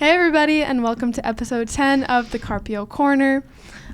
Hey everybody, and welcome to episode 10 of the Carpio Corner.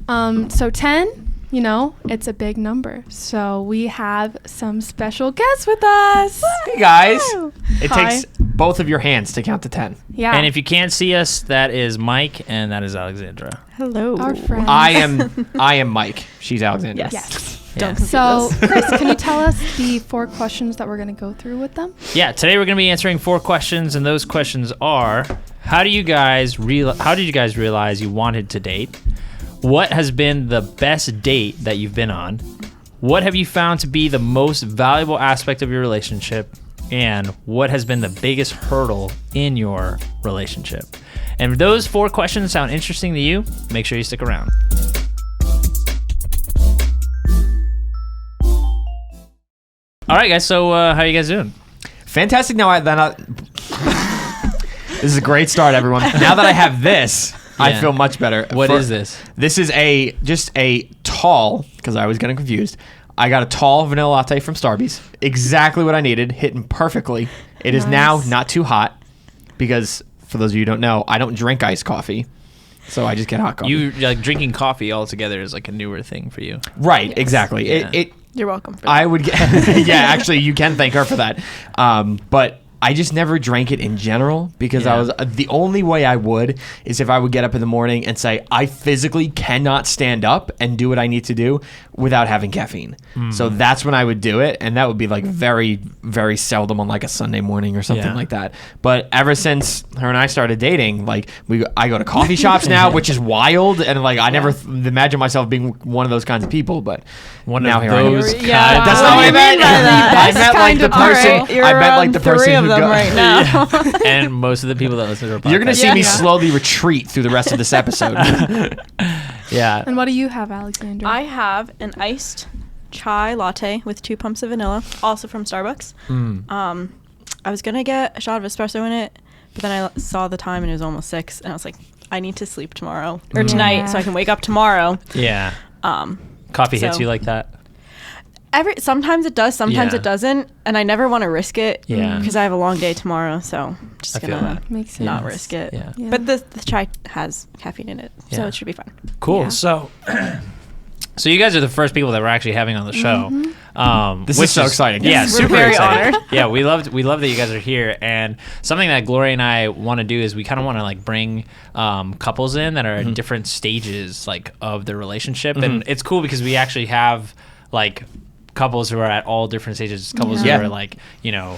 So 10, you know, it's a big number. So we have some special guests with us. Hey guys. Woo! It Hi. takes both of your hands to count to 10. Yeah. And if you can't see us, that is Mike and that is Alexandra. Hello. Our friends. I am Mike. She's Alexandra. Yes. Don't confuse So, us. Chris, can you tell us the 4 questions that we're going to go through with them? Yeah, today we're going to be answering 4 questions, and those questions are: how did you guys realize you wanted to date? What has been the best date that you've been on? What have you found to be the most valuable aspect of your relationship? And what has been the biggest hurdle in your relationship? And if those 4 questions sound interesting to you, make sure you stick around. All right, guys. So, how are you guys doing? Fantastic. This is a great start, everyone. Now that I have this, I Yeah. feel much better. What is this? This is just a tall, because I was getting confused. I got a tall vanilla latte from Starbucks. Exactly what I needed, hitting perfectly. It is now Nice. not too hot because, for those of you who don't know, I don't drink iced coffee. So I just get hot coffee. You like drinking coffee altogether is like a newer thing for you. Right, exactly. Yeah. You're welcome for that. I would get, yeah, actually, you can thank her for that. But I just never drank it in general because Yeah. I was the only way I would is if I would get up in the morning and say, I physically cannot stand up and do what I need to do without having caffeine. So that's when I would do it. And that would be like very, very seldom on like a Sunday morning or something Yeah. like that. But ever since her and I started dating, like I go to coffee shops now, which is wild. And like, I never imagine myself being one of those kinds of people, but One now of here I am. those Yeah, kinds That's of not what I do you meant. mean by that? I meant like the person. Alright, you're I meant like around the person 3 of who them go- right now. and most of the people that listen to our podcast. You're gonna see Yeah. me Yeah. slowly retreat through the rest of this episode. Yeah. And what do you have, Alexandra? I have an iced chai latte with 2 pumps of vanilla, also from Starbucks. I was gonna get a shot of espresso in it, but then I saw the time and it was almost 6, and I was like, I need to sleep tomorrow or tonight so I can wake up tomorrow. Yeah. Um, Coffee hits So- you like that. sometimes it does, sometimes Yeah. it doesn't, and I never want to risk it Yeah. because I have a long day tomorrow, so I'm just I feel gonna that. Makes sense. not risk it. Yeah. Yeah. But the chai has caffeine in it, so Yeah. it should be fun. Cool. Yeah. So, so you guys are the first people that we're actually having on the show. This is which so exciting. Yeah, We're super very exciting. honored. Yeah, we love that you guys are here. And something that Gloria and I want to do is we kind of want to like bring couples in that are at different stages like of their relationship, and it's cool because we actually have like couples who are at all different stages. Couples Yeah. who are like, you know,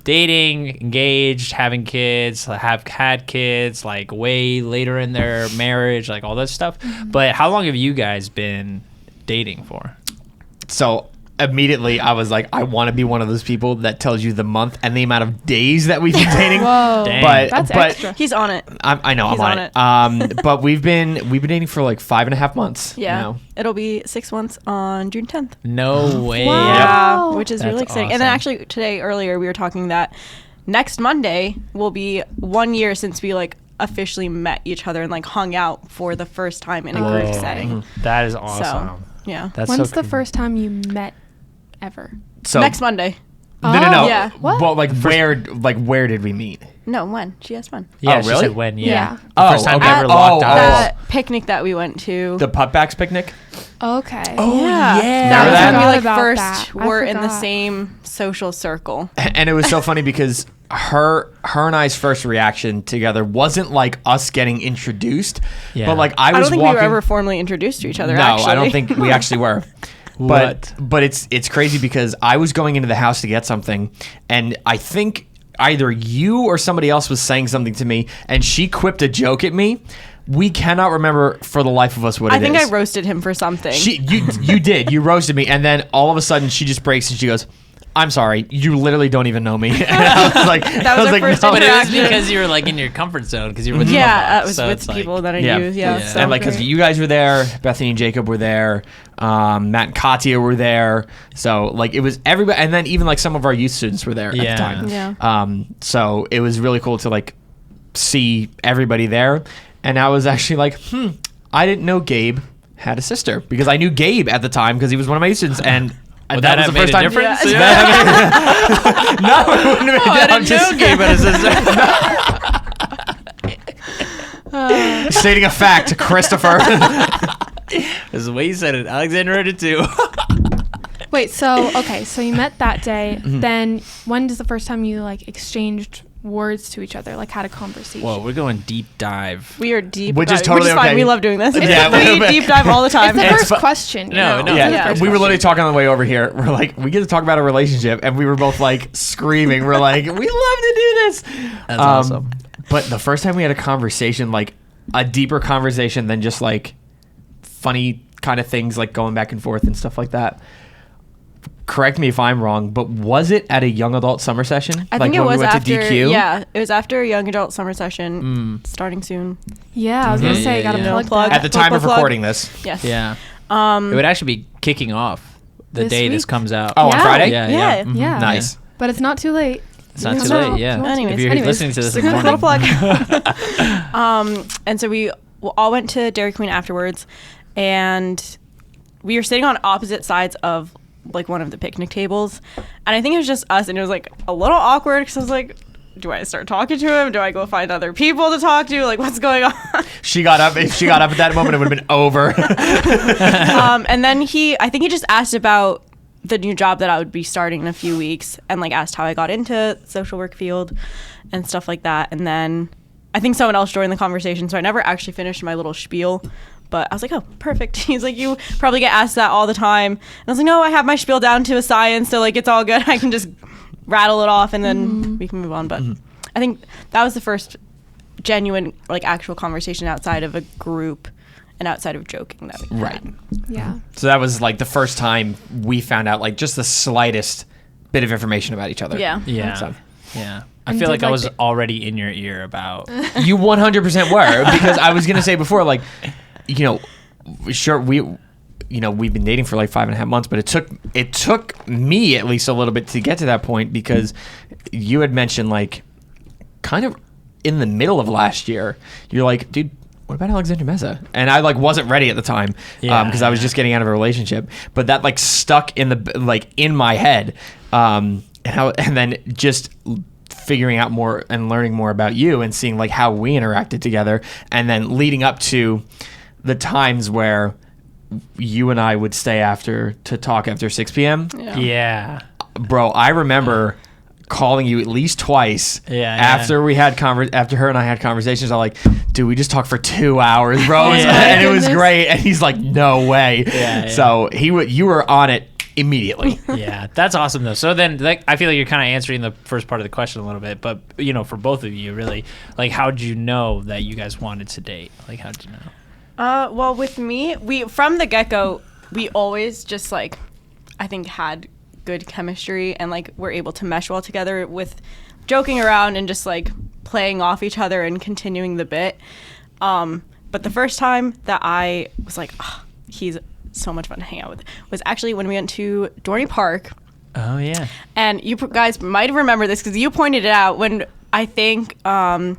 dating, engaged, having kids, have had kids, like way later in their marriage, like all that stuff. But how long have you guys been dating for? So immediately I was like, I want to be one of those people that tells you the month and the amount of days that we've been dating. Whoa. Dang. That's but extra. He's on it. I know He's I'm on it. But we've been dating for like 5.5 months. Yeah, now. it'll be 6 months on June 10th. No way. Wow. Yeah, which is That's really exciting. And then awesome. actually today earlier we were talking that next Monday will be 1 year since we like officially met each other and like hung out for the first time in a group Whoa. setting. That is awesome. So yeah, That's When's so the cool. first time you met ever? So next Monday. no. Oh, yeah. What? Well, like where did we meet? No, when? She asked when. Yeah, Oh, she really? said when. Yeah. Yeah. The first time we okay. ever locked eyes. That picnic that we went to. The Putbacks picnic. Okay. Oh yeah, Remember was that? when we like About first that. I were in the forgot. same social circle. And it was so funny because her and I's first reaction together wasn't like us getting introduced, Yeah. but like I I was don't think walking. we were ever formally introduced to each other. No, actually. I don't think we actually were. What? But it's crazy because I was going into the house to get something, and I think either you or somebody else was saying something to me, and she quipped a joke at me. We cannot remember for the life of us what I it think is. I roasted him for something. You did. You roasted me, and then all of a sudden she just breaks and she goes, "I'm sorry, you literally don't even know me." And I was like, That was our first But it was interaction. because you were like in your comfort zone because you were with yeah, Putbacks, that was so with it's like- people that I Yeah. knew. Yeah, Yeah. so and like because great. you guys were there, Bethany and Jacob were there, Matt and Katya were there, so like it was everybody, and then even like some of our youth students were there at Yeah. the time. Yeah. So it was really cool to like see everybody there, and I was actually like, I didn't know Gabe had a sister because I knew Gabe at the time because he was one of my youth students, and Would that that was have the first made a time. difference? No, it wouldn't have been. I I'm didn't just- know Gabe had a sister. Stating a fact, Christopher. This is the way you said it. Alexandra heard it too. Wait, so you met that day. Mm-hmm. Then when is the first time you like exchanged words to each other, like had a conversation? Whoa, we're going deep dive. We are deep. Which is diving, totally fine. okay. We love doing this. Yeah, we deep dive all the time. It's the It's first fu- question. You No, know? no, Yeah, Yeah. we were literally talking on the way over here. We're like, we get to talk about a relationship, and we were both like screaming. We're like, we love to do this. That's awesome. But the first time we had a conversation, like a deeper conversation than just like funny kind of things, like going back and forth and stuff like that. Correct me if I'm wrong, but was it at a young adult summer session? I like think it when was we went after. to DQ? Yeah, it was after a young adult summer session, starting soon. Yeah, I was gonna Mhm. say, Yeah, gotta yeah. plug At that. At the time of Plug. recording this. Yes. Yeah. Um. It would actually be kicking off the This day this week? comes out. Oh, Yeah. on Friday? Yeah. Yeah. Mhm. Yeah. Nice. But it's not too late. It's not You too can come late. out Yeah. if you want to. If you're Anyways. listening to this Just in a the quick morning. little plug. And so we all went to Dairy Queen afterwards, and we were sitting on opposite sides of like one of the picnic tables, and I think it was just us, and it was like a little awkward because I was like, do I start talking to him? Do I go find other people to talk to? Like, what's going on? She got up. If she got up at that moment, it would have been over. And then I think he just asked about the new job that I would be starting in a few weeks, and like asked how I got into social work field and stuff like that. And then I think someone else joined the conversation, so I never actually finished my little spiel. But I was like, oh, perfect. He's like, you probably get asked that all the time. And I was like, no, I have my spiel down to a science, so like it's all good. I can just rattle it off and then we can move on. But I think that was the first genuine, like actual conversation outside of a group and outside of joking that we Right. had. Yeah. So that was like the first time we found out like just the slightest bit of information about each other. Yeah. Yeah. So Yeah. I And feel did, like I like, was the- already in your ear about. you 100% were, because I was gonna say before, like, you know, sure we've been dating for like 5.5 months, but it took me at least a little bit to get to that point, because you had mentioned like kind of in the middle of last year, you're like, dude, what about Alexandra Meza? And I like wasn't ready at the time, Yeah, because I was just getting out of a relationship, but that like stuck in my head, and then just figuring out more and learning more about you and seeing like how we interacted together, and then leading up to the times where you and I would stay after to talk after 6 p.m. Yeah. Bro, I remember calling you at least twice Yeah, after we had after her and I had conversations. I'm like, dude, we just talked for 2 hours, bro. Yeah. And it was Goodness. great. And he's like, no way. Yeah. So you were on it immediately. Yeah, that's awesome though. So then, like, I feel like you're kind of answering the first part of the question a little bit, but you know, for both of you, really, like, how did you know that you guys wanted to date? Like, how did you know? Well, with me, we from the get-go, we always just like, I think had good chemistry and like were able to mesh well together with joking around and just like playing off each other and continuing the bit. But the first time that I was like, oh, he's so much fun to hang out with, was actually when we went to Dorney Park. Oh yeah. And you guys might remember this because you pointed it out when I think Man,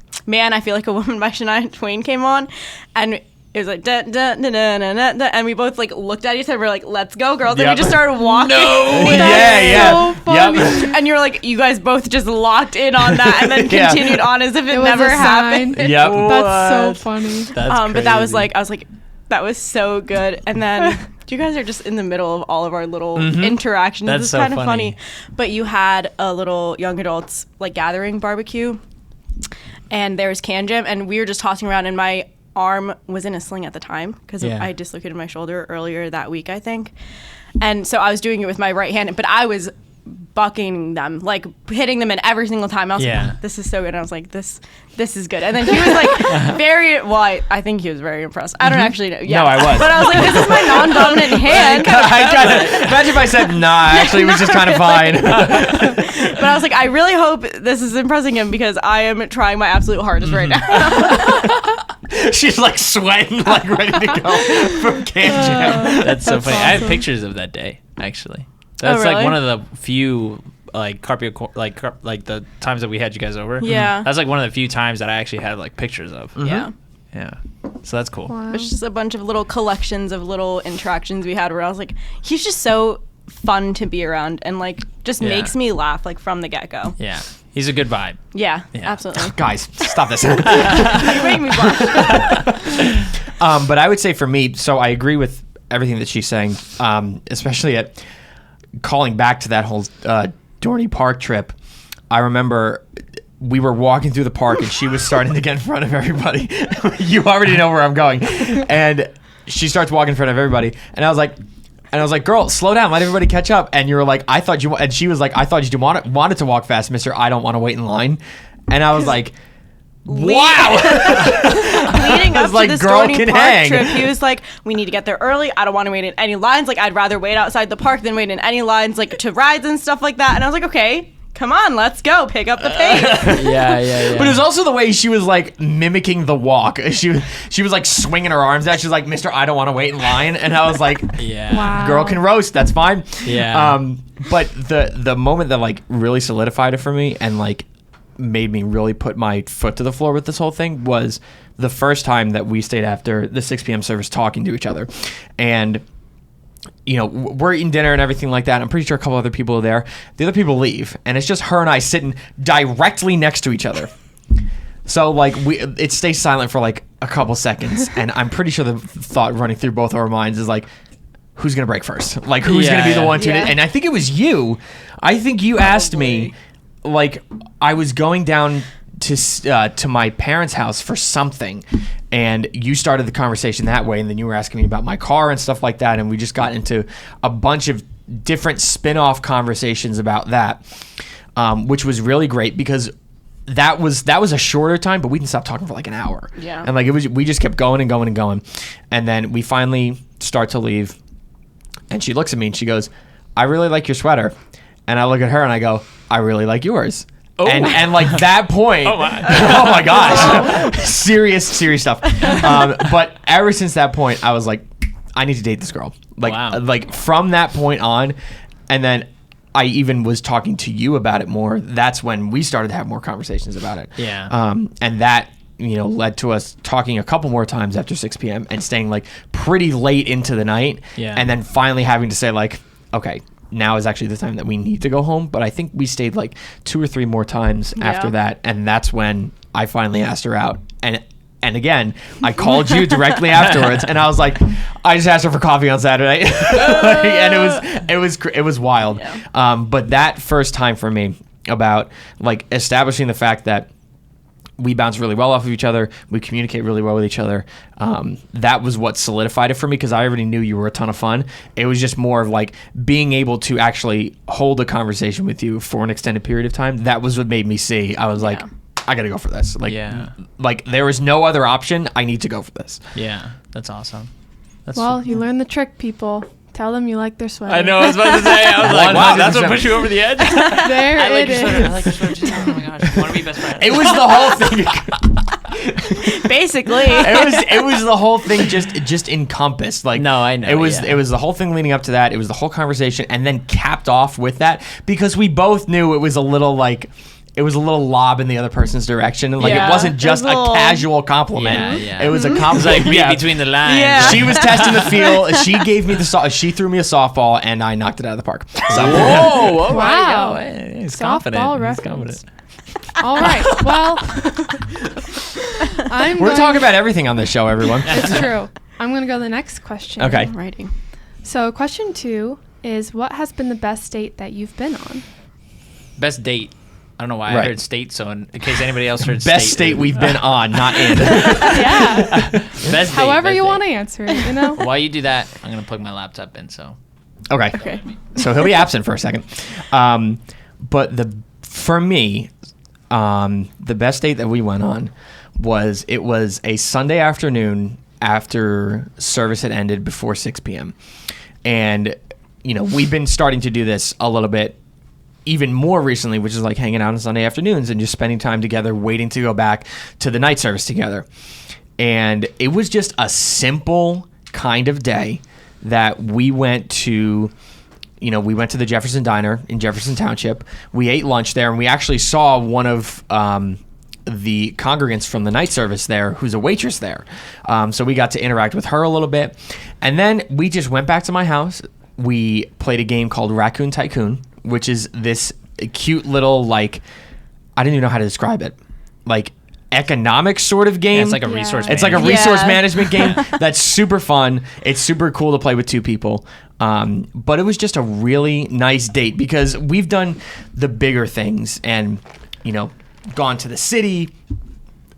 I Feel Like a Woman by Shania Twain came on, and it was like da, da, da, da, da, da, da, and we both like looked at each other. We're like, "Let's go, girls!" And Yep. we just started walking. No, That's yeah. so funny. Yep. And you're like, you guys both just locked in on that, and then Yeah. continued on as if it was never a sign. happened. Yep. That's so What? funny. That's But that was crazy. like, I was like, that was so good. And then you guys are just in the middle of all of our little interactions. That's It's so kind of funny. funny. But you had a little young adults like gathering barbecue, and there was Can Jam, and we were just tossing around, and my arm was in a sling at the time because Yeah. I dislocated my shoulder earlier that week, I think. And so I was doing it with my right hand, but I was bucking them, like hitting them in every single time. I was Yeah. like, oh, this is so good. And I was like, this is good. And then he was like very, well, I think he was very impressed. I don't actually know. Yeah. No, I was. But I was like, this is my non-dominant hand. Imagine if I said, nah, actually it was just kind of fine. But I was like, I really hope this is impressing him because I am trying my absolute hardest right now. She's like sweating, like ready to go from Can Jam. That's so That's funny. I have awesome. pictures of that day, actually. That's really? like one of the few like like the times that we had you guys over. Yeah. That's like one of the few times that I actually had like pictures of. Yeah. Yeah. So that's cool. Wow. It's just a bunch of little collections of little interactions we had where I was like, he's just so fun to be around and like just Yeah. makes me laugh like from the get-go. Yeah. He's a good vibe. Yeah, Yeah. absolutely. Guys, stop this. You make me blush. But I would say for me, so I agree with everything that she's saying, especially at calling back to that whole Dorney Park trip. I remember we were walking through the park and she was starting to get in front of everybody. You already know where I'm going. And she starts walking in front of everybody. And I was like, girl, slow down. Let everybody catch up. And you were like, and she was like, I thought you wanted to walk fast, mister. I don't want to wait in line. And I was like, wow. Leading up like, to this girl Dorney can Park hang. trip, he was like, we need to get there early. I don't want to wait in any lines. Like, I'd rather wait outside the park than wait in any lines, like, to rides and stuff like that. And I was like, okay, come on, let's go. Pick up the pace. Yeah. But it was also the way she was like mimicking the walk. She was like swinging her arms out. She was like, mister, I don't want to wait in line. And I was like, Yeah. Wow. girl can roast. That's fine. Yeah. But the moment that like really solidified it for me and like made me really put my foot to the floor with this whole thing was the first time that we stayed after the 6 p.m. service talking to each other. And you know, we're eating dinner and everything like that. I'm pretty sure a couple other people are there. The other people leave, and it's just her and I sitting directly next to each other. So like it stays silent for like a couple seconds, and I'm pretty sure the thought running through both our minds is like, who's gonna break first? Like who's gonna be the one to? Yeah. And I think it was you. I think you asked me, like I was going down to my parents' house for something, and you started the conversation that way, and then you were asking me about my car and stuff like that, and we just got into a bunch of different spin-off conversations about that, which was really great because that was a shorter time, but we didn't stop talking for like an hour. Yeah. And like we just kept going and going and going, and then we finally start to leave, and she looks at me and she goes, I really like your sweater. And I look at her and I go, I really like yours. Oh. And like that point, Oh, my. oh my gosh, serious stuff. But ever since that point, I was like, I need to date this girl. Like, Wow. like from that point on, and then I even was talking to you about it more. That's when we started to have more conversations about it. Yeah. And that, you know, led to us talking a couple more times after 6 p.m. and staying like pretty late into the night. Yeah. And then finally having to say like, okay, now is actually the time that we need to go home. But I think we stayed like 2 or 3 more times after that. And that's when I finally asked her out. And again, I called you directly afterwards, and I was like, I just asked her for coffee on Saturday, and it was wild. Yeah. But that first time for me about like establishing the fact that we bounce really well off of each other, we communicate really well with each other. That was what solidified it for me because I already knew you were a ton of fun. It was just more of like being able to actually hold a conversation with you for an extended period of time. That was what made me see. I was like, I gotta go for this. Like, like there was no other option. I need to go for this. Yeah. That's awesome. That's Well, you learn the trick, people. Tell them you like their sweater. I know. I was about to say. I was like, wow, that's what pushed you over the edge. There I like it your sweater. I is. like your sweater too. Oh my gosh. Want to be best friends? It was the whole thing. Basically. it was the whole thing just encompassed. Like No, I know, It was yeah. it was the whole thing leading up to that. It was the whole conversation, and then capped off with that because we both knew it was a little like. It was a little lob in the other person's direction, and like Yeah, it wasn't just it was a a little- casual compliment. Yeah, yeah. It was a It's compliment. like read between the lines. Yeah. She was testing the field. She gave me she threw me a softball, and I knocked it out of the park. So, Whoa! Wow! Wow. He's Softball confident. reference. He's confident. All right. Well, we're talking about everything on this show, everyone. It's true. I'm going to go to the next question. Okay. Writing. So, question 2 is what has been the best date that you've been on? Best date. I don't know why I Right. heard state, so in case anybody else heard Best state we've been on, not in. Yeah. Best date, However best you date. want to answer it, you know? While you do that, I'm gonna plug my laptop in. So Okay. Okay. So he'll be absent for a second. But for me, the best date that we went on was a Sunday afternoon after service had ended before 6 p.m. And, you know, we've been starting to do this a little bit even more recently, which is like hanging out on Sunday afternoons and just spending time together, waiting to go back to the night service together. And it was just a simple kind of day that we went to the Jefferson Diner in Jefferson Township. We ate lunch there, and we actually saw one of the congregants from the night service there, who's a waitress there. So we got to interact with her a little bit. And then we just went back to my house. We played a game called Raccoon Tycoon, which is this cute little, like, I didn't even know how to describe it. Like economic sort of game. Yeah, it's like a resource. It's like a management. resource Yeah. management game that's super fun. It's super cool to play with two people. But it was just a really nice date because we've done the bigger things and, you know, gone to the city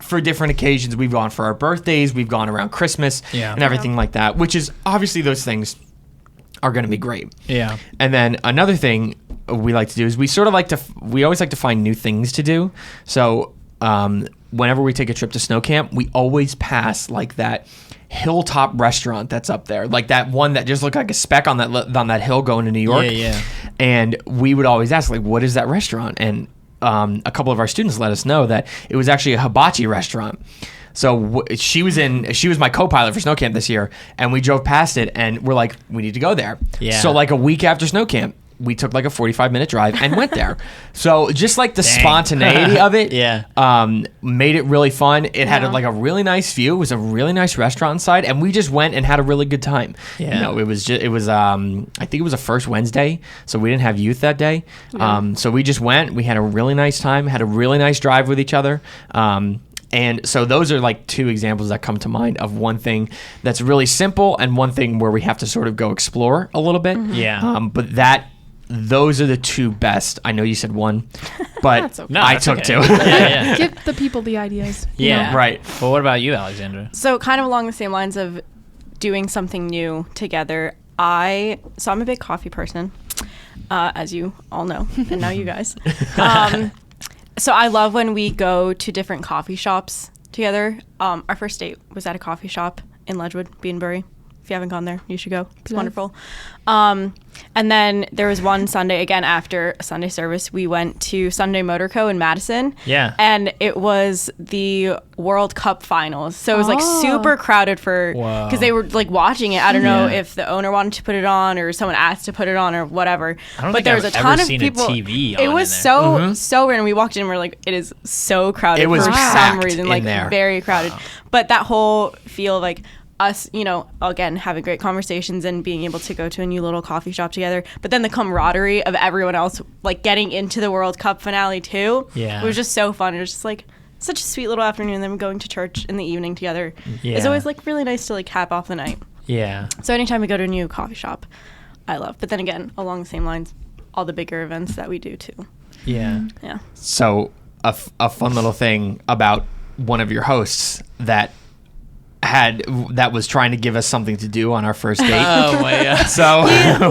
for different occasions. We've gone for our birthdays. We've gone around Christmas and everything like that, which is obviously those things are going to be great. Yeah. And then another thing we like to do is we always like to find new things to do. So whenever we take a trip to snow camp, we always pass like that hilltop restaurant that's up there, like that one that just looked like a speck on that hill going to New York. Yeah. And we would always ask, like, what is that restaurant? And a couple of our students let us know that it was actually a hibachi restaurant. So she was my co-pilot for snow camp this year, and we drove past it, and we're like, we need to go there. Yeah. So like a week after snow camp, we took like a 45-minute drive and went there. So just like the spontaneity of it, made it really fun. It had like a really nice view. It was a really nice restaurant inside, and we just went and had a really good time. Yeah. You know, it was I think it was a first Wednesday, so we didn't have youth that day. So we just went. We had a really nice time. Had a really nice drive with each other. And so those are like two examples that come to mind of one thing that's really simple and one thing where we have to sort of go explore a little bit. Yeah. But those are the two best. I know you said one, but That's okay. No, I that's took okay. two. Yeah. Give the people the ideas. you Yeah. know? Right. Well, what about you, Alexandra? So kind of along the same lines of doing something new together. I'm a big coffee person, as you all know, and now you guys. So I love when we go to different coffee shops together. Our first date was at a coffee shop in Ledgewood, Beanbury. If you haven't gone there, you should go. It's wonderful. And then there was one Sunday, again, after Sunday service, we went to Sunday Motor Co. in Madison. Yeah. And it was the World Cup finals. So it was like Oh. super crowded Wow. because they were like watching it. I don't know Yeah. if the owner wanted to put it on or someone asked to put it on or whatever. I don't but think there I've was a ever ton of seen a people. TV It on was in there. so random. We walked in and we're like, it is so crowded It was for some packed reason, in like there. very crowded. But that whole feel of like us, you know, again, having great conversations and being able to go to a new little coffee shop together. But then the camaraderie of everyone else, like getting into the World Cup finale too. Yeah. It was just so fun. It was just like such a sweet little afternoon. Then going to church in the evening together. Yeah. It's always like really nice to like cap off the night. Yeah. So anytime we go to a new coffee shop, I love. But then again, along the same lines, all the bigger events that we do too. Yeah. Yeah. So a fun little thing about one of your hosts that was trying to give us something to do on our first date. Oh my god. So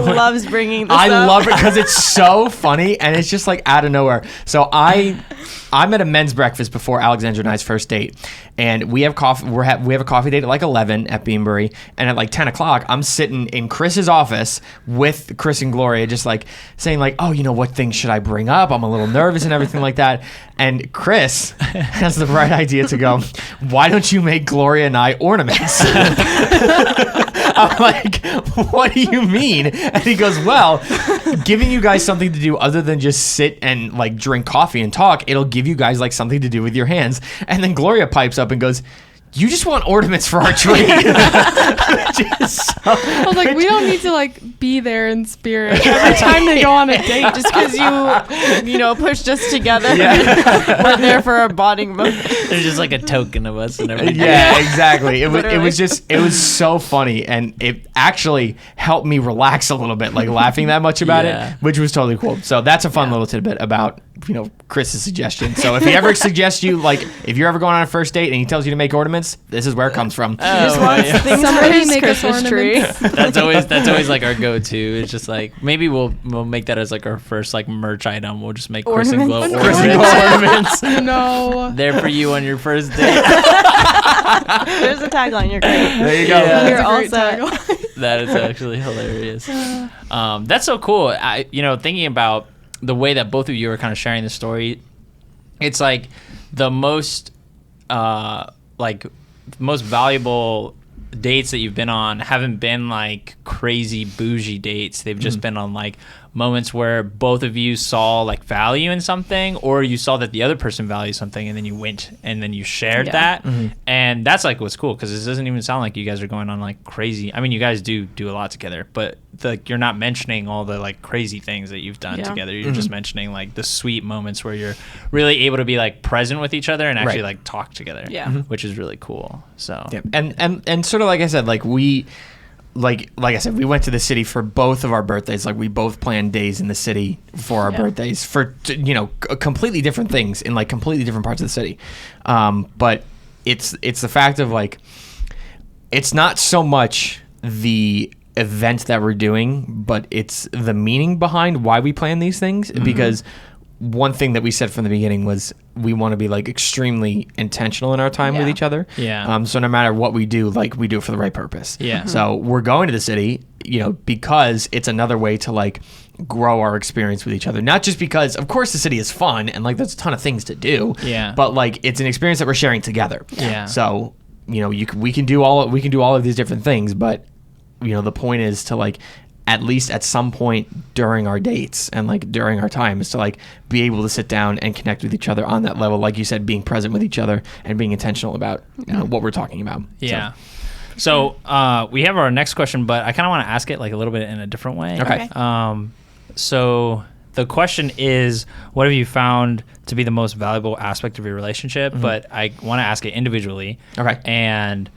Loves bringing this I up. love it because it's so funny and it's just like out of nowhere. So I'm at a men's breakfast before Alexandra and I's first date, and we have coffee. We have a coffee date at like 11 at Beanbury, and at like 10 o'clock, I'm sitting in Chris's office with Chris and Gloria, just like saying like, oh, you know, what things should I bring up? I'm a little nervous and everything like that. And Chris has the bright idea to go, why don't you make Gloria and I ornaments? I'm like, what do you mean? And he goes, well, giving you guys something to do other than just sit and like drink coffee and talk, it'll give you guys like something to do with your hands. And then Gloria pipes up and goes, you just want ornaments for our tree. I was like, we don't need to like be there in spirit every time they go on a date. Just because you know, pushed us together. Yeah. We're there for a bonding moment. There's just like a token of us and everything. Yeah, exactly. It was Literally. it was so funny, and it actually helped me relax a little bit, like laughing that much about Yeah. it, which was totally cool. So that's a fun little tidbit about, you know, Chris's suggestion. So if he ever suggests you, like, if you're ever going on a first date and he tells you to make ornaments, this is where it comes from. Just Oh, wants yeah. things Somebody for his make us Christmas tree. ornaments. That's always like our go-to. It's just like maybe we'll make that as like our first like merch item. We'll just make Chris and Glow Ornaments? Chris and ornaments. Glow ornaments. No. There for you on your first date. There's a tagline. You're great. There you go. Yeah. You're That's a all great set. tagline. That is actually hilarious. That's so cool. Thinking about the way that both of you are kind of sharing the story, it's like the most valuable dates that you've been on haven't been like crazy bougie dates. They've just been on like moments where both of you saw like value in something, or you saw that the other person values something and then you went and then you shared that. And that's like what's cool, because it doesn't even sound like you guys are going on like crazy. I mean, you guys do a lot together, but like you're not mentioning all the like crazy things that you've done together. You're just mentioning like the sweet moments where you're really able to be like present with each other and actually like talk together, which is really cool. So and sort of like I said, like we like I said, we went to the city for both of our birthdays. Like we both planned days in the city for our birthdays for, completely different things in like completely different parts of the city. But it's the fact of like, it's not so much the event that we're doing, but it's the meaning behind why we plan these things. Because one thing that we said from the beginning was we want to be like extremely intentional in our time with each other. So no matter what we do, like we do it for the right purpose. So we're going to the city, because it's another way to like grow our experience with each other. Not just because, of course, the city is fun and like there's a ton of things to do. But like it's an experience that we're sharing together. So we can do all of these different things, but the point is to like, at least at some point during our dates and like during our time, is to like be able to sit down and connect with each other on that level. Like you said, being present with each other and being intentional about what we're talking about. So we have our next question, but I kind of want to ask it like a little bit in a different way. Okay. So the question is, what have you found to be the most valuable aspect of your relationship? But I want to ask it individually. Okay. And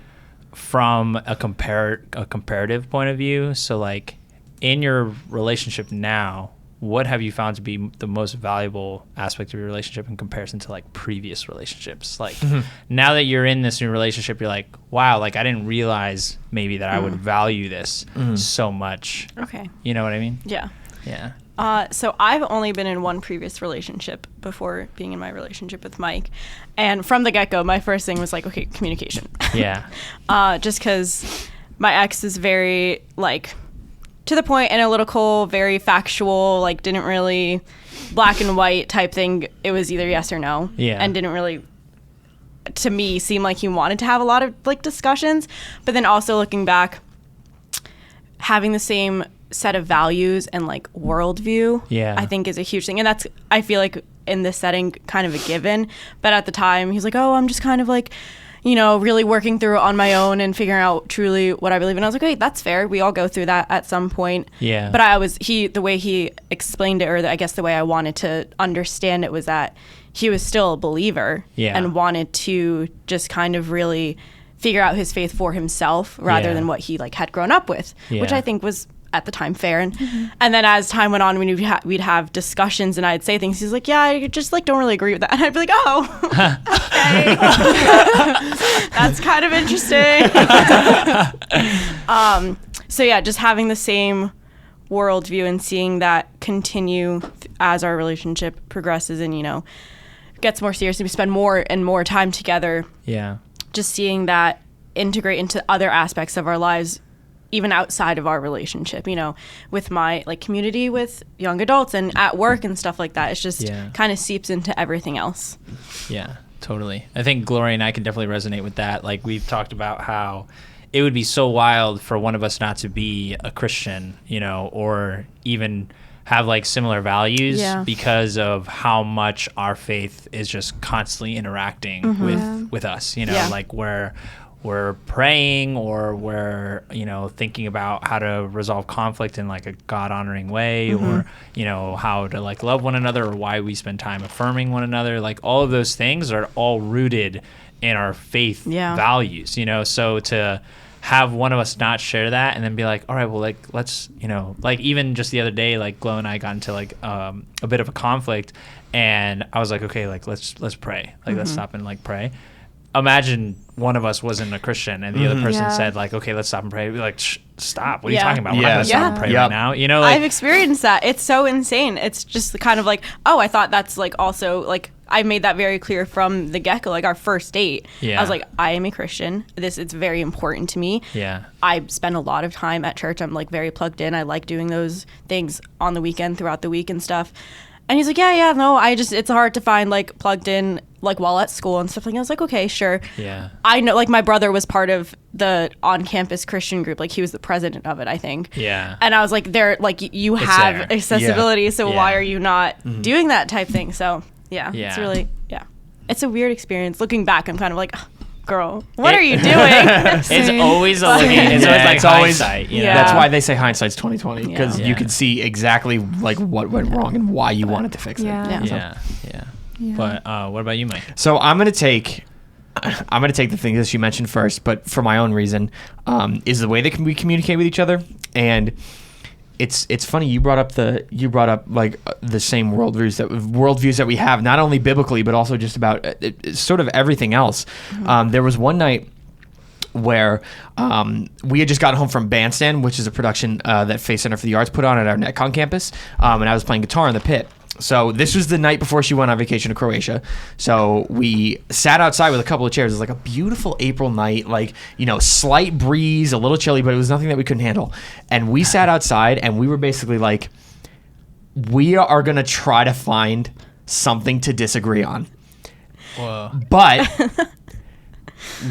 from a comparative point of view. So like, in your relationship now, what have you found to be the most valuable aspect of your relationship in comparison to like previous relationships? Like now that you're in this new relationship, you're like, wow, like I didn't realize maybe that I would value this so much. Okay. You know what I mean? Yeah. Yeah. So I've only been in one previous relationship before being in my relationship with Mike. And from the get-go, my first thing was like, okay, communication. Yeah. Just because my ex is very like to the point, analytical, very factual, like didn't really black and white type thing. It was either yes or no. Yeah. And didn't really, to me, seem like he wanted to have a lot of like discussions. But then also looking back, having the same set of values and like worldview, I think is a huge thing. And that's, I feel like in this setting, kind of a given. But at the time, he's like, oh, I'm just kind of like, really working through it on my own and figuring out truly what I believe in. I was like, wait, that's fair. We all go through that at some point. Yeah. But the way he explained it, or I guess the way I wanted to understand it, was that he was still a believer and wanted to just kind of really figure out his faith for himself rather than what he like had grown up with, which I think was at the time fair. And then as time went on, when we'd have discussions and I'd say things, he's like, yeah, I just like don't really agree with that. And I'd be like, oh, okay. That's kind of interesting. So yeah, just having the same worldview and seeing that continue as our relationship progresses and, gets more serious and we spend more and more time together. Yeah. Just seeing that integrate into other aspects of our lives, even outside of our relationship, with my like community with young adults and at work and stuff like that. It's just kind of seeps into everything else. Yeah, totally. I think Gloria and I can definitely resonate with that. Like we've talked about how it would be so wild for one of us not to be a Christian, or even have like similar values because of how much our faith is just constantly interacting with us, like where we're praying or we're, thinking about how to resolve conflict in like a God honoring way or, how to like love one another or why we spend time affirming one another. Like all of those things are all rooted in our faith values, so to have one of us not share that and then be like, all right, well, like, let's, like even just the other day, like Glo and I got into like a bit of a conflict and I was like, okay, like let's pray. Like let's stop and like pray. Imagine one of us wasn't a Christian and the other person said like, okay, let's stop and pray. We'd be like, stop. What are you talking about? We're not going to stop and pray right now. Like, I've experienced that. It's so insane. It's just kind of like, oh, I thought that's like also like, I made that very clear from the get-go, like our first date. I was like, I am a Christian. It's very important to me. I spend a lot of time at church. I'm like very plugged in. I like doing those things on the weekend, throughout the week and stuff. And he's like, yeah, no, it's hard to find like plugged in like while at school and stuff like that. I was like, okay, sure. Yeah. I know, like my brother was part of the on-campus Christian group. Like he was the president of it, I think. Yeah. And I was like, you It's have there. accessibility, so Yeah. why are you not doing that type thing? So yeah, Yeah. it's really, it's a weird experience. Looking back, I'm kind of like, "Ugh, girl, what are you doing? It's always a looking. It's always like it's always hindsight. You know? Yeah. That's why they say hindsight's 20/20 because Yeah. you can see exactly like what went wrong and why you wanted to fix it. Yeah. Yeah. Yeah. But what about you, Mike? So I'm gonna take the thing that you mentioned first, but for my own reason, is the way that we communicate with each other. And it's funny you brought up like the same worldviews that we have, not only biblically but also just about sort of everything else. There was one night where we had just gotten home from Bandstand, which is a production that Face Center for the Arts put on at our NetCon campus, and I was playing guitar in the pit. So this was the night before she went on vacation to Croatia. So we sat outside with a couple of chairs. It was like a beautiful April night, like, slight breeze, a little chilly, but it was nothing that we couldn't handle. And we sat outside and we were basically like, we are going to try to find something to disagree on. Whoa. But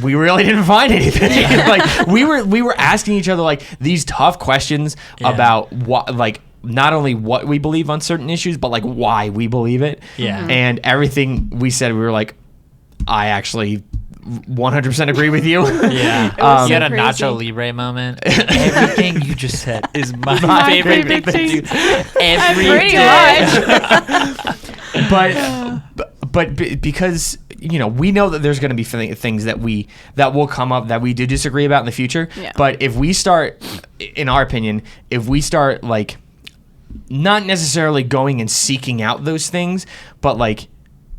we really didn't find anything. Like we were asking each other like these tough questions about what, like, not only what we believe on certain issues, but like why we believe it. Yeah. And everything we said, we were like, I actually 100% agree with you. Yeah. was You had a so crazy. Nacho Libre moment. Everything you just said is my favorite thing to do every Pretty day. much. but because we know that there's going to be things that will come up that we do disagree about in the future. Yeah. But if we start, in our opinion, like not necessarily going and seeking out those things, but like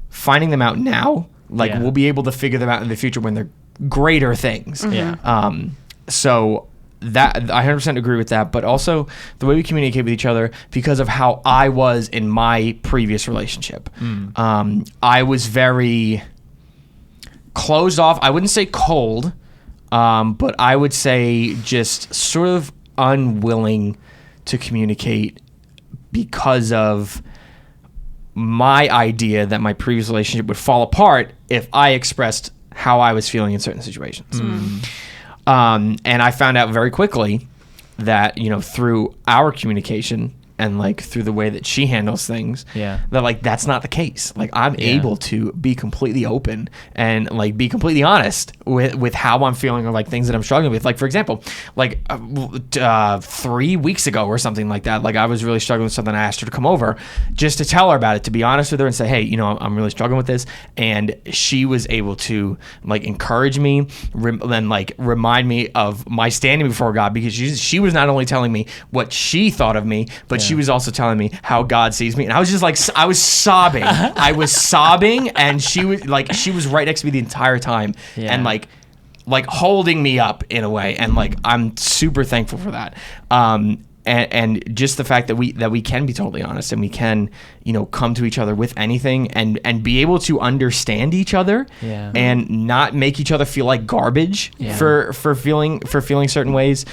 finding them out now, like Yeah. we'll be able to figure them out in the future when they're greater things. Yeah. So that I 100% agree with that, but also the way we communicate with each other because of how I was in my previous relationship. I was very closed off. I wouldn't say cold, but I would say just sort of unwilling to communicate because of my idea that my previous relationship would fall apart if I expressed how I was feeling in certain situations. And I found out very quickly that, through our communication and like through the way that she handles things, Yeah. that like that's not the case. Like I'm able to be completely open and like be completely honest with how I'm feeling or like things that I'm struggling with. Like for example, like 3 weeks ago or something like that, like I was really struggling with something. I asked her to come over just to tell her about it, to be honest with her and say, hey, I'm really struggling with this. And she was able to like encourage me and like remind me of my standing before God, because she was not only telling me what she thought of me, but she was also telling me how God sees me. And I was just like, I was sobbing. And she was right next to me the entire time. Yeah. And like holding me up in a way. And like, I'm super thankful for that. And just the fact that we can be totally honest and we can, come to each other with anything and be able to understand each other Yeah. and not make each other feel like garbage for feeling certain ways,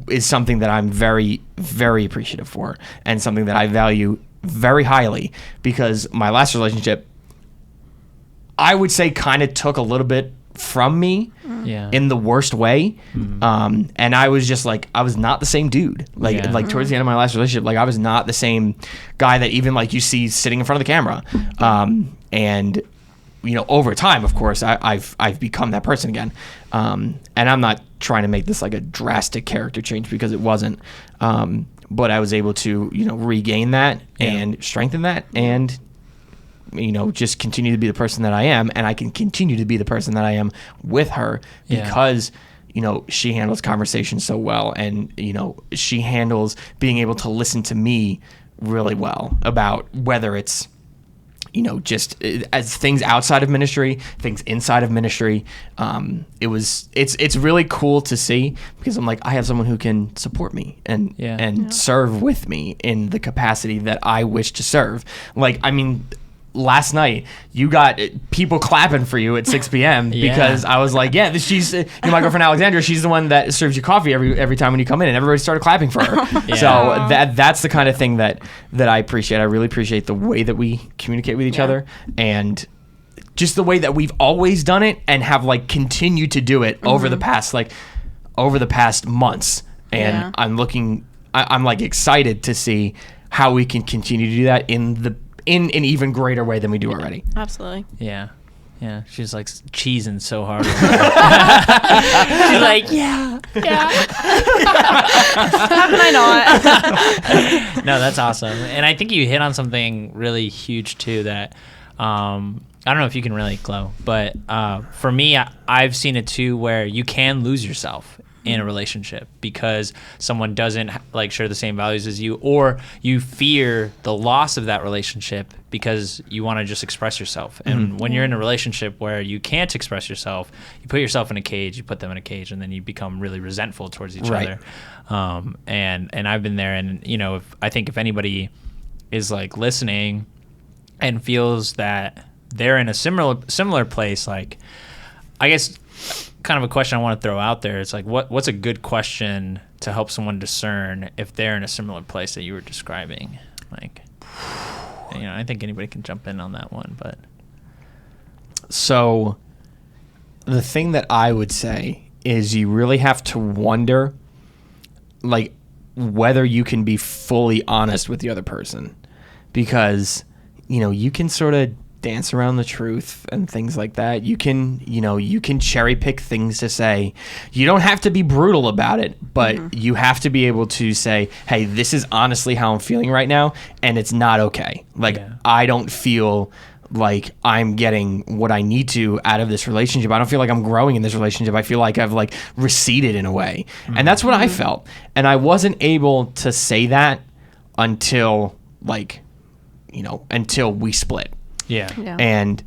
is something that I'm very, very appreciative for, and something that I value very highly, because my last relationship, I would say, kind of took a little bit from me Yeah. in the worst way. And I was just like, I was not the same dude. Like Yeah. like towards the end of my last relationship, like I was not the same guy that even like you see sitting in front of the camera. And over time, of course, I've become that person again. And I'm not trying to make this like a drastic character change, because it wasn't. But I was able to, regain that and strengthen that, and just continue to be the person that I am. And I can continue to be the person that I am with her because she handles conversation so well, and she handles being able to listen to me really well about whether it's just as things outside of ministry, things inside of ministry. It's really cool to see, because I'm like, I have someone who can support me and serve with me in the capacity that I wish to serve. Like, I mean, last night you got people clapping for you at 6 p.m. Yeah. because I was like, yeah, she's my girlfriend Alexandra. She's the one that serves you coffee every time when you come in, and everybody started clapping for her. Yeah. So that's the kind of thing that I appreciate. I really appreciate the way that we communicate with each other, and just the way that we've always done it and have like continued to do it over the past months. And I'm like excited to see how we can continue to do that in an even greater way than we do already. Absolutely. Yeah. Yeah. She's like cheesing so hard. She's like, yeah. How can I not? No, that's awesome. And I think you hit on something really huge too that I don't know if you can really glow, but for me, I've seen it too where you can lose yourself in a relationship because someone doesn't like share the same values as you, or you fear the loss of that relationship because you want to just express yourself. And when you're in a relationship where you can't express yourself, you put yourself in a cage, you put them in a cage, and then you become really resentful towards each other. And I've been there, and I think if anybody is like listening and feels that they're in a similar place, like, I guess kind of a question I want to throw out there. It's like, what's a good question to help someone discern if they're in a similar place that you were describing? Like, I think anybody can jump in on that one, but. So the thing that I would say is you really have to wonder, like, whether you can be fully honest with the other person, because, you can sort of dance around the truth and things like that. You can cherry pick things to say. You don't have to be brutal about it, but you have to be able to say, hey, this is honestly how I'm feeling right now, and it's not okay. Like, I don't feel like I'm getting what I need to out of this relationship. I don't feel like I'm growing in this relationship. I feel like I've like receded in a way. And that's what I felt. And I wasn't able to say that until until we split. Yeah. And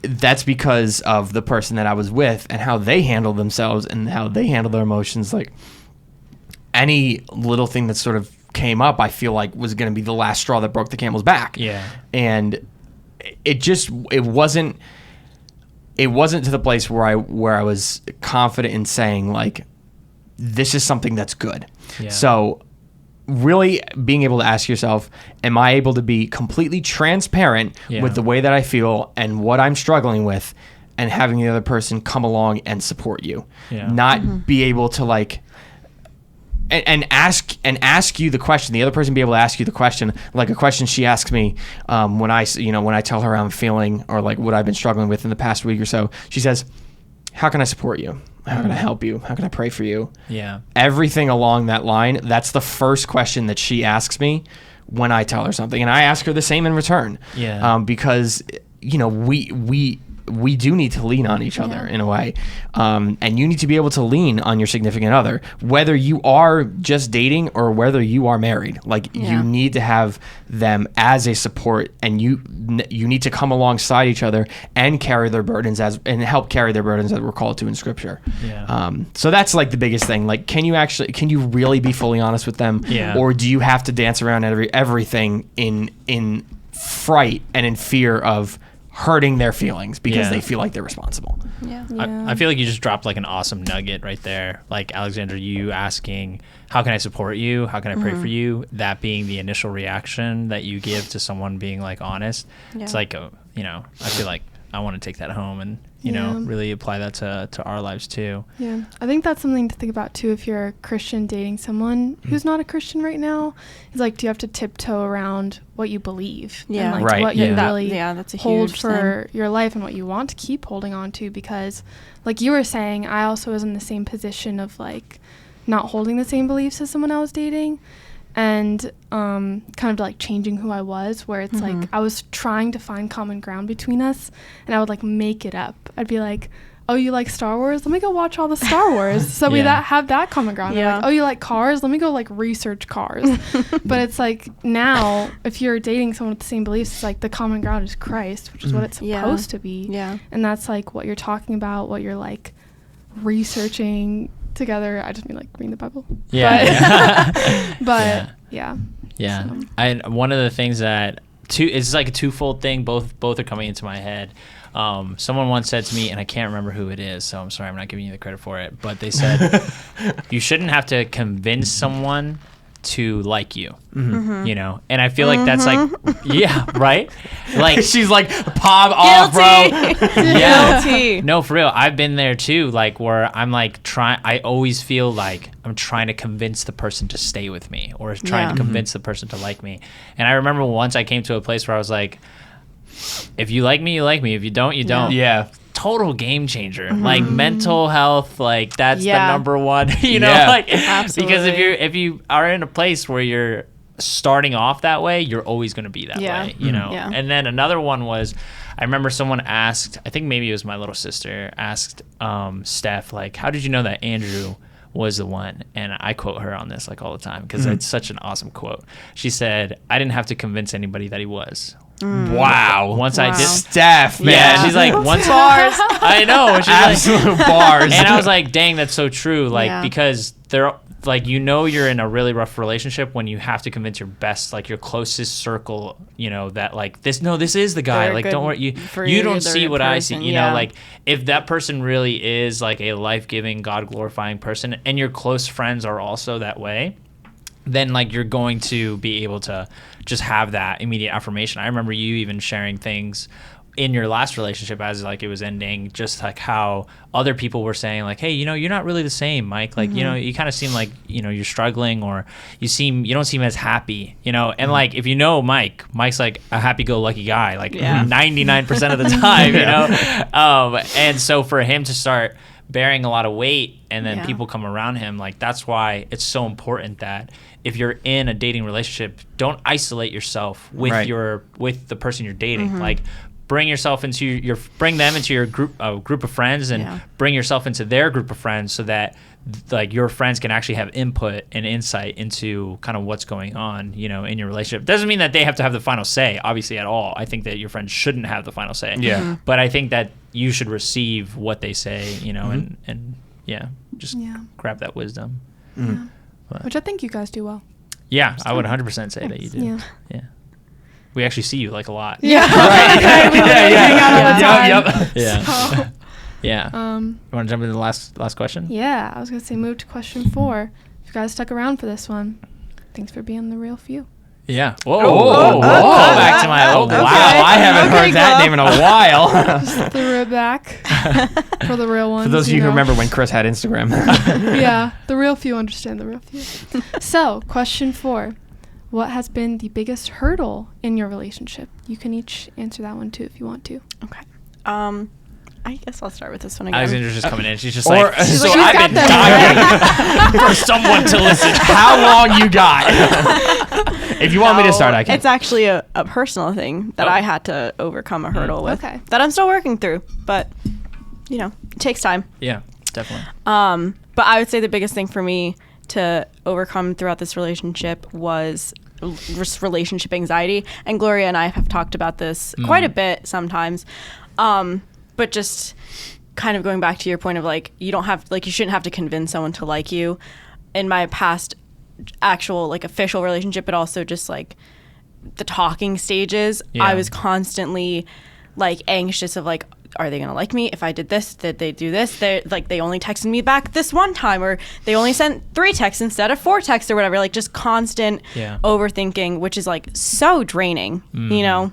that's because of the person that I was with and how they handled themselves and how they handled their emotions. Like, any little thing that sort of came up, I feel like was going to be the last straw that broke the camel's back. Yeah. And it wasn't to the place where I was confident in saying, like, this is something that's good. Yeah. So really being able to ask yourself, am I able to be completely transparent with the way that I feel and what I'm struggling with, and having the other person come along and support you, not be able to like, and ask you the question, the other person be able to ask you the question, like a question she asks me when I tell her how I'm feeling or like what I've been struggling with in the past week or so. She says, how can I support you? How can I help you? How can I pray for you? Yeah. Everything along that line, that's the first question that she asks me when I tell her something. And I ask her the same in return. Yeah. Because, we do need to lean on each other in a way. And you need to be able to lean on your significant other, whether you are just dating or whether you are married. Like, you need to have them as a support, and you need to come alongside each other and carry their burdens and help carry their burdens as we're called to in Scripture. Yeah. So that's like the biggest thing. Like, can you really be fully honest with them? Yeah. Or do you have to dance around everything in fright and in fear of hurting their feelings because they feel like they're responsible? I feel like you just dropped like an awesome nugget right there. Like, Alexandra, you asking, how can I support you? How can I pray for you? That being the initial reaction that you give to someone being like honest. It's like, I feel like I want to take that home and, really apply that to our lives too. Yeah. I think that's something to think about too if you're a Christian dating someone who's not a Christian right now. Is like, do you have to tiptoe around what you believe? Yeah. And like what you really that's a hold huge for thing. your life and what you want to keep holding on to, because like you were saying, I also was in the same position of like not holding the same beliefs as someone I was dating. And kind of like changing who I was, where it's like I was trying to find common ground between us, and I would like make it up. I'd be like, oh, you like Star Wars? Let me go watch all the Star Wars. So we have that common ground. Yeah. Like, oh, you like cars? Let me go like research cars. But it's like now, if you're dating someone with the same beliefs, it's like the common ground is Christ, which is what it's supposed to be. Yeah. And that's like what you're talking about, what you're like researching together. I just mean like reading the Bible. Yeah. But yeah. So. One of the things that it's like a twofold thing. Both are coming into my head. Someone once said to me, and I can't remember who it is, so I'm sorry I'm not giving you the credit for it, but they said you shouldn't have to convince someone to like you, you know? And I feel like that's like, yeah, right? Like, She's like, pop off, bro. yeah. Guilty. No, for real. I've been there too, like where I'm like I always feel like I'm trying to convince the person to stay with me or trying to convince the person to like me. And I remember once I came to a place where I was like, if you like me, you like me. If you don't, you don't. Yeah. Total game changer. Like mental health, like that's the Yeah. number one, you know, Yeah. like Absolutely. because if you are in a place where you're starting off that way, you're always going to be that Yeah. way, you know. Yeah. And then another one was, I remember someone asked, I think maybe it was my little sister, asked Steph, like, how did you know that Andrew was the one? And I quote her on this like all the time because it's such an awesome quote. She said, I didn't have to convince anybody that he was. Wow. Once I did, Steph, man. yeah, she's like, once Bars. I know, she's like, Absolute bars. and I was like, dang, that's so true. Like, Yeah. because they're like, you know, you're in a really rough relationship when you have to convince your best, like your closest circle, you know, that like this is the guy. They're Like, good don't worry, for you you, don't they're see a what I see. person, You yeah. know, like if that person really is like a life-giving, God-glorifying person, and your close friends are also that way, then like you're going to be able to just have that immediate affirmation. I remember you even sharing things in your last relationship as like it was ending, just like how other people were saying like, hey, you know, you're not really the same, Mike. Like, you know, you kind of seem like, you know, you're struggling, or you don't seem as happy, you know. And like if you know Mike's like a happy-go-lucky guy, like 99% of the time, you know. And so for him to start bearing a lot of weight and then Yeah. people come around him, like that's why it's so important that if you're in a dating relationship, don't isolate yourself with Right. with the person you're dating. Like bring yourself into bring them into your group of friends, and Yeah. bring yourself into their group of friends, so that like your friends can actually have input and insight into kind of what's going on, you know, in your relationship. Doesn't mean that they have to have the final say, obviously, at all. I think that your friends shouldn't have the final say. Yeah. But I think that you should receive what they say, you know, and yeah, just Yeah. grab that wisdom. Which I think you guys do well. Yeah, I would 100% say that you do. Yeah. Yeah. We actually see you like a lot. Yeah. Right. Yeah. Yep. Yeah. So, Yeah. You want to jump into the last question? yeah, I was gonna say move to question 4. If you guys stuck around for this one, thanks for being the real few. Yeah. Whoa. whoa. Call back to my old Wow, wow. I haven't heard that name in a while. Threw it back for the real ones. For those of you who know. remember when Chris had Instagram. Yeah, the real few understand the real few. So, question 4. What has been the biggest hurdle in your relationship? You can each answer that one too if you want to. Okay. I guess I'll start with this one again. Alexandra's just coming in. She's just Or- like, She's so like, "Who's I've got been them dying for someone to listen. How long you got? If you want me to start, I can. It's actually a personal thing that Oh. I had to overcome a hurdle with. Okay. That I'm still working through, but you know, it takes time. Yeah, definitely. But I would say the biggest thing for me to overcome throughout this relationship was just relationship anxiety. And Gloria and I have talked about this quite a bit sometimes. But just kind of going back to your point of like, you shouldn't have to convince someone to like you. In my past actual like official relationship, but also just like the talking stages, Yeah. I was constantly like anxious of like, are they gonna like me if I did this? Did they do this? They only texted me back this one time, or they only sent 3 texts instead of 4 texts or whatever. Like just constant overthinking, which is like so draining, you know,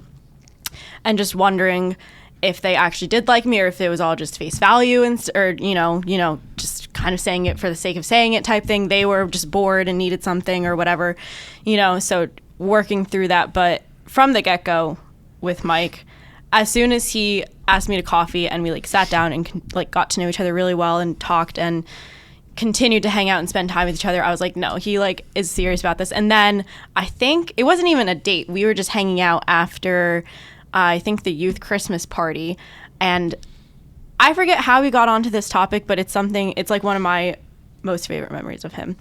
and just wondering if they actually did like me or if it was all just face value or you know just kind of saying it for the sake of saying it type thing. They were just bored and needed something or whatever, you know. So working through that, but from the get-go with Mike, as soon as he asked me to coffee and we like sat down and like got to know each other really well and talked and continued to hang out and spend time with each other, I was like, no, he like is serious about this. And then I think it wasn't even a date. We were just hanging out after I think the youth Christmas party, and I forget how we got onto this topic, but it's like one of my most favorite memories of him.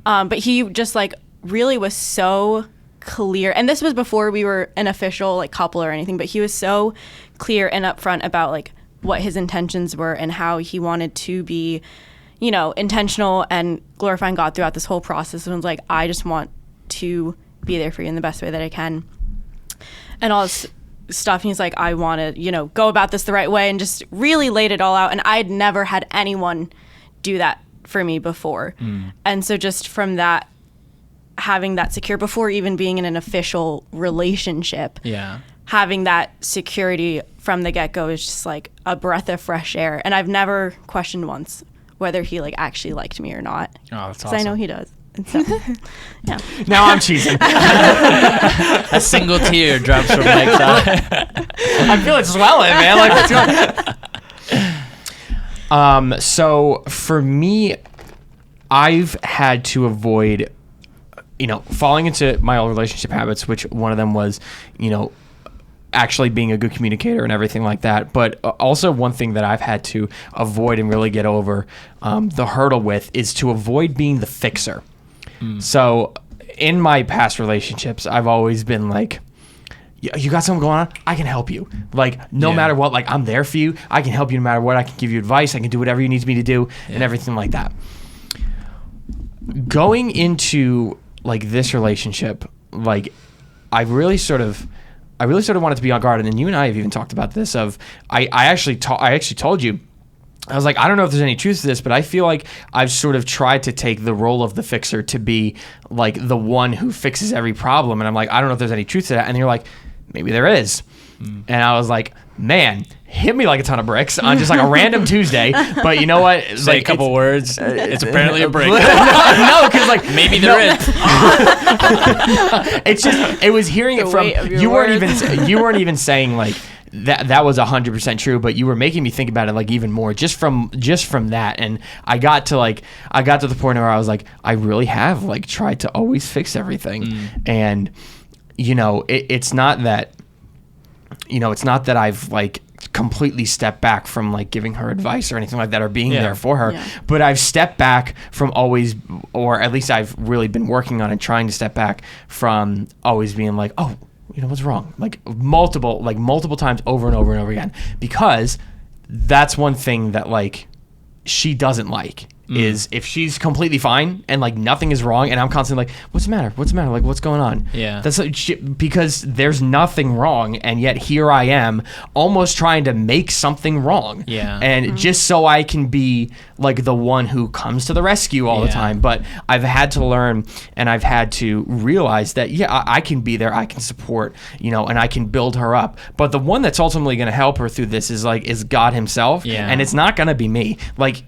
But he just like really was so clear, and this was before we were an official like couple or anything, but he was so clear and upfront about like what his intentions were and how he wanted to be, you know, intentional and glorifying God throughout this whole process. And was like, I just want to be there for you in the best way that I can. and all this stuff. And he's like, I want to, you know, go about this the right way, and just really laid it all out. And I'd never had anyone do that for me before. And so just from that, having that secure before even being in an official relationship, having that security from the get-go is just like a breath of fresh air. And I've never questioned once whether he like actually liked me or not. Oh, that's awesome. Because I know he does. And so, yeah. Now I'm cheesing. A single tear drops from Mike's eye. I feel it swelling, man. Like, what's going on? So for me, I've had to avoid, you know, falling into my old relationship habits, which one of them was, you know, actually being a good communicator and everything like that. But also one thing that I've had to avoid and really get over the hurdle with is to avoid being the fixer. So in my past relationships, I've always been like, you got something going on? I can help you. Like, no matter what, like, I'm there for you. I can help you no matter what. I can give you advice. I can do whatever you need me to do and everything like that. Going into, like, this relationship, like, I really sort of wanted to be on guard. And you and I have even talked about this of, I actually told you, I was like, I don't know if there's any truth to this, but I feel like I've sort of tried to take the role of the fixer to be like the one who fixes every problem. And I'm like, I don't know if there's any truth to that. And you're like, maybe there is. And I was like, man, hit me like a ton of bricks on just like a random Tuesday. But you know what? Say like, a couple words. It's apparently a brick. No, because like maybe there is. It's just, it was hearing it from you. Weren't even saying like that was 100% true, but you were making me think about it like even more just from that. And I got to the point where I was like, I really have like tried to always fix everything. And you know, it's not that I've like completely stepped back from like giving her advice or anything like that or being there for her, but I've stepped back from always, or at least I've really been working on it, trying to step back from always being like, oh, you know, what's wrong? Like multiple times over and over and over again, because that's one thing that like she doesn't like. Is if she's completely fine and like nothing is wrong, and I'm constantly like, what's the matter? Like, what's going on? Yeah, that's like, because there's nothing wrong, and yet here I am almost trying to make something wrong. Yeah, and just so I can be like the one who comes to the rescue all the time. But I've had to learn, and I've had to realize that I can be there, I can support, you know, and I can build her up. But the one that's ultimately going to help her through this is God Himself. Yeah, and it's not going to be me. Like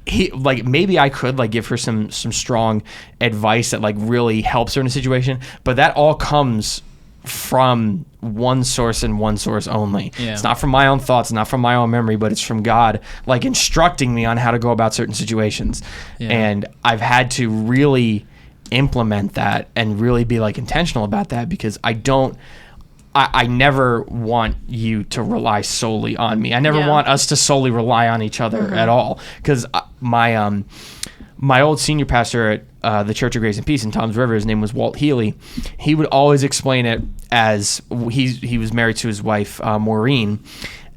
maybe I could like give her some strong advice that like really helps her in a situation, but that all comes from one source and one source only. It's not from my own thoughts, not from my own memory, but it's from God like instructing me on how to go about certain situations. And I've had to really implement that and really be like intentional about that, because I never want you to rely solely on me. I never want us to solely rely on each other at all, because my old senior pastor at the Church of Grace and Peace in Toms River, his name was Walt Healy. He would always explain it as he was married to his wife, Maureen,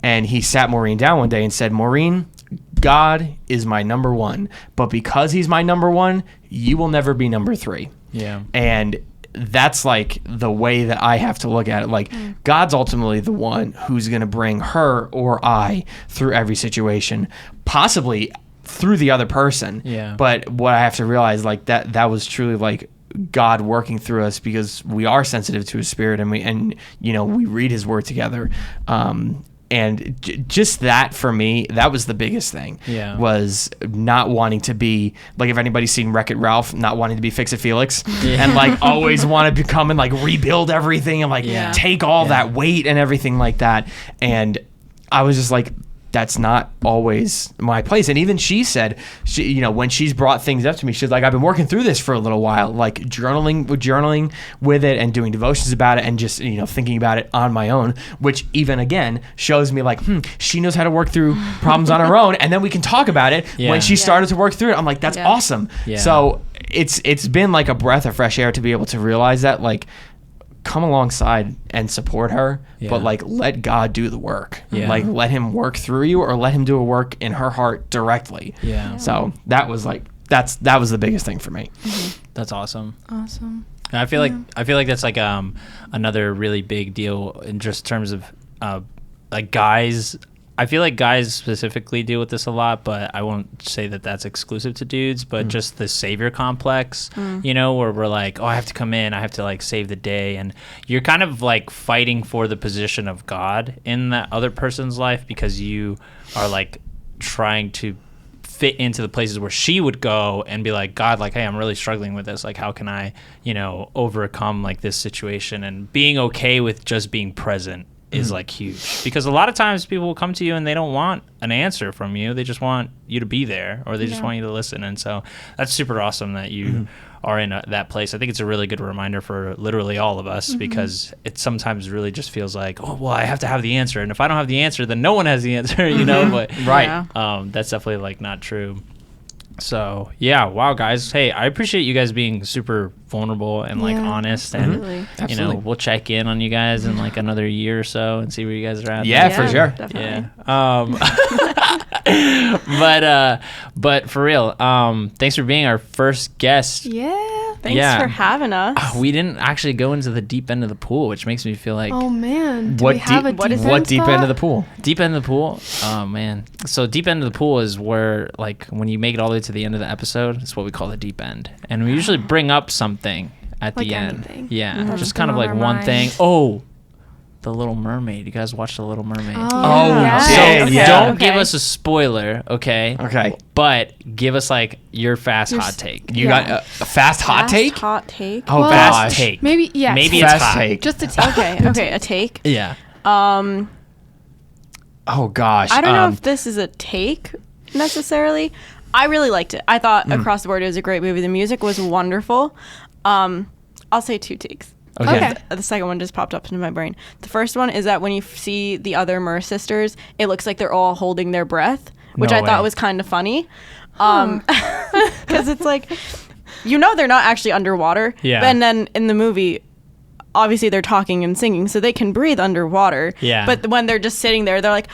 and he sat Maureen down one day and said, Maureen, God is my number one, but because He's my number one, you will never be number three. Yeah. And that's like the way that I have to look at it. Like God's ultimately the one who's going to bring her or I through every situation, possibly through the other person. Yeah. But what I have to realize, like that was truly like God working through us, because we are sensitive to His Spirit, and we read His Word together. And just that for me, that was the biggest thing. Yeah. Was not wanting to be like, if anybody's seen Wreck-It Ralph, not wanting to be Fix-It Felix, and like always want to come and like rebuild everything and like take all that weight and everything like that. And I was just like, that's not always my place. And even she said, when she's brought things up to me, she's like, I've been working through this for a little while, like journaling with it and doing devotions about it and just, thinking about it on my own, which even again shows me like, she knows how to work through problems on her own. And then we can talk about it when she started to work through it. I'm like, that's awesome. Yeah. So it's been like a breath of fresh air to be able to realize that, like, come alongside and support her, but like let God do the work. Like let Him work through you, or let Him do a work in her heart directly. So that was like that was the biggest thing for me. That's awesome. I feel like that's like another really big deal in just terms of like guys. I feel like guys specifically deal with this a lot, but I won't say that that's exclusive to dudes, but just the savior complex, you know, where we're like, oh, I have to come in, I have to like save the day. And you're kind of like fighting for the position of God in that other person's life because you are like trying to fit into the places where she would go and be like, God, like, hey, I'm really struggling with this. Like, how can I, you know, overcome like this situation? And being okay with just being present is like huge, because a lot of times people will come to you and they don't want an answer from you. They just want you to be there, or they just want you to listen. And so that's super awesome that you are in that place. I think it's a really good reminder for literally all of us, because it sometimes really just feels like, oh, well, I have to have the answer. And if I don't have the answer, then no one has the answer, you know, but that's definitely like not true. So yeah, wow, guys. Hey, I appreciate you guys being super vulnerable and like honest, and you know, we'll check in on you guys in like another year or so and see where you guys are at. Yeah, for sure. Definitely. Yeah. But for real, thanks for being our first guest. Thanks for having us. We didn't actually go into the deep end of the pool, which makes me feel like, oh man, what deep end of the pool? Deep end of the pool? Oh man. So deep end of the pool is where, like, when you make it all the way to the end of the episode, it's what we call the deep end. And we usually bring up something at like the end. anything. Yeah. Just kind of like one thing. Oh, The Little Mermaid. You guys watched The Little Mermaid? Don't give us a spoiler, okay? Okay. But give us like your fast hot take. You got a fast hot take? Hot take. Oh, Well, Fast take. Maybe Maybe Fast it's hot. take. just a take. Okay, a take. Yeah. Oh gosh. I don't know if this is a take necessarily. I really liked it. I thought across the board it was a great movie. The music was wonderful. I'll say two takes. Okay. The second one just popped up into my brain. The first one is that when you see the other Mer sisters, it looks like they're all holding their breath, which No I thought way. was kind of funny. Because it's like, you know, they're not actually underwater. Yeah. And then in the movie, obviously they're talking and singing, so they can breathe underwater. Yeah. But when they're just sitting there, they're like,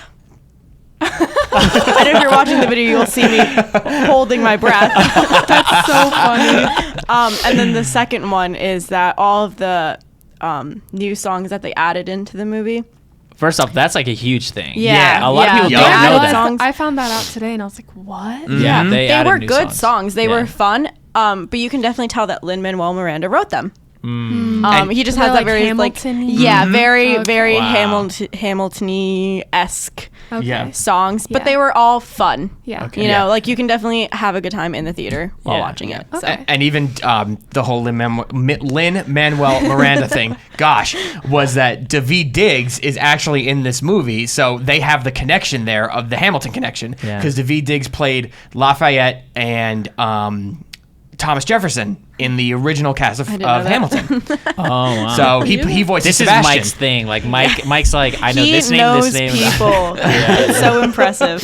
and if you're watching the video, you'll see me holding my breath. That's so funny. And then the second one is that all of the new songs that they added into the movie. First off, that's like a huge thing. Yeah, A lot of people they don't know added that. songs. I found that out today, and I was like, what? Yeah, They added were new good songs. They Yeah. were fun. But you can definitely tell that Lin-Manuel Miranda wrote them. And- He just They're has like that very Hamilton-y? very Okay. very Wow. Hamilton-y-esque Okay. Yeah. songs, but Yeah. they were all fun. Yeah. Okay. You Yeah. know, like you can definitely have a good time in the theater while Yeah. watching it. So. Okay. And even the whole Lin-Manuel Miranda thing, gosh, was that Daveed Diggs is actually in this movie, so they have the connection there of the Hamilton connection, Yeah. because Daveed Diggs played Lafayette and Thomas Jefferson in the original cast of didn't know that. Hamilton. Oh, wow. So he voiced this is Sebastian. Mike's thing. Like Mike's like, I know He this name, knows this name. people. It's so impressive.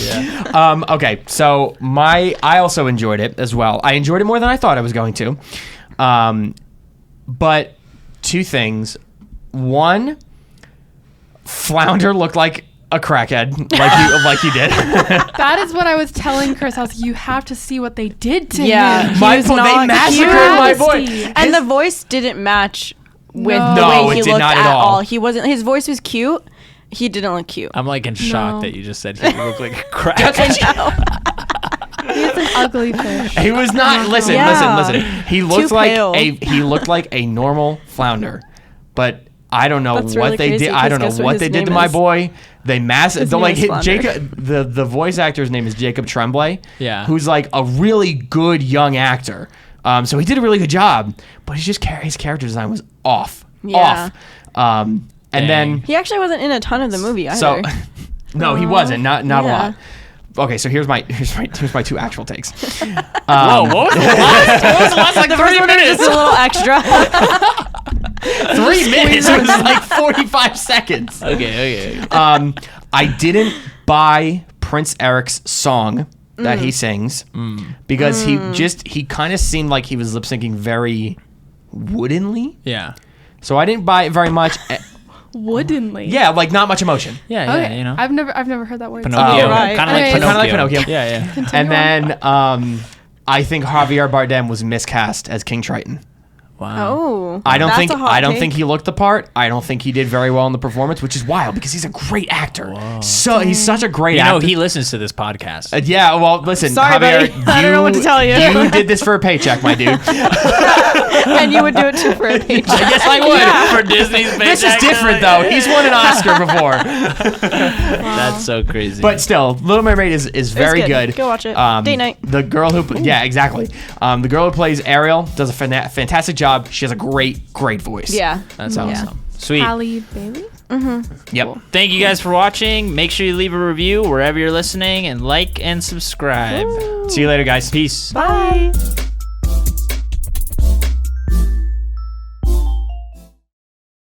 Okay, so I also enjoyed it as well. I enjoyed it more than I thought I was going to. But two things. One, Flounder looked like a crackhead, like you did. That is what I was telling Chris. I was like, you have to see what they did to Yeah. him. My was boy, they not massacred cute. my boy. Nasty. And the voice didn't match with No. the No, way it he did looked not at at all. all. He wasn't. His voice was cute. He didn't look cute. I'm like in shock No. that you just said he looked like a crack. He's an ugly fish. He was not. Listen. He looked Too like pale. he looked like a normal Flounder, but I don't know That's what really they crazy, did. I don't know 'cause guess what what his they did name to my is? boy. They His name is Flounder. Jacob. The voice actor's name is Jacob Tremblay. Yeah. Who's like a really good young actor. So he did a really good job, but his character design was off. Yeah. Off. And then He actually wasn't in a ton of the movie either. so no, he wasn't. Not a Yeah. lot. Okay, so here's my two actual takes. Whoa, what was the last like the 30 first one is minutes? just a little extra. 3 minutes. It was like 45 seconds. Okay. I didn't buy Prince Eric's song that he sings because he kind of seemed like he was lip syncing very woodenly. Yeah. So I didn't buy it very much. Woodenly. Yeah, like not much emotion. Yeah, Okay. you know. I've never heard that word. Pinocchio. right. Kind of like Okay. Pinocchio. Kinda like Pinocchio. Yeah. Continue And on. then I think Javier Bardem was miscast as King Triton. Wow. Oh, I don't that's think a hot take. he looked the part. I don't think he did very well in the performance, which is wild because he's a great actor. So he's such a great You know, actor. he listens to this podcast. Yeah, well, listen, Sorry, Javier, buddy. I don't know what to tell you. You did this for a paycheck, my dude. And you would do it too for a paycheck. Yes, I would. For Disney's paycheck. This is different, though. He's won an Oscar before. That's so crazy. But still, Little Mermaid is very good. good. Go watch it. Date night. The girl who, yeah, exactly. The girl who plays Ariel does a fantastic job. She has a great voice. Yeah. that's Yeah. awesome. Sweet. Halle Bailey. Yep. Thank you guys for watching. Make sure you leave a review wherever you're listening and like and subscribe. See you later, guys. Peace. Bye.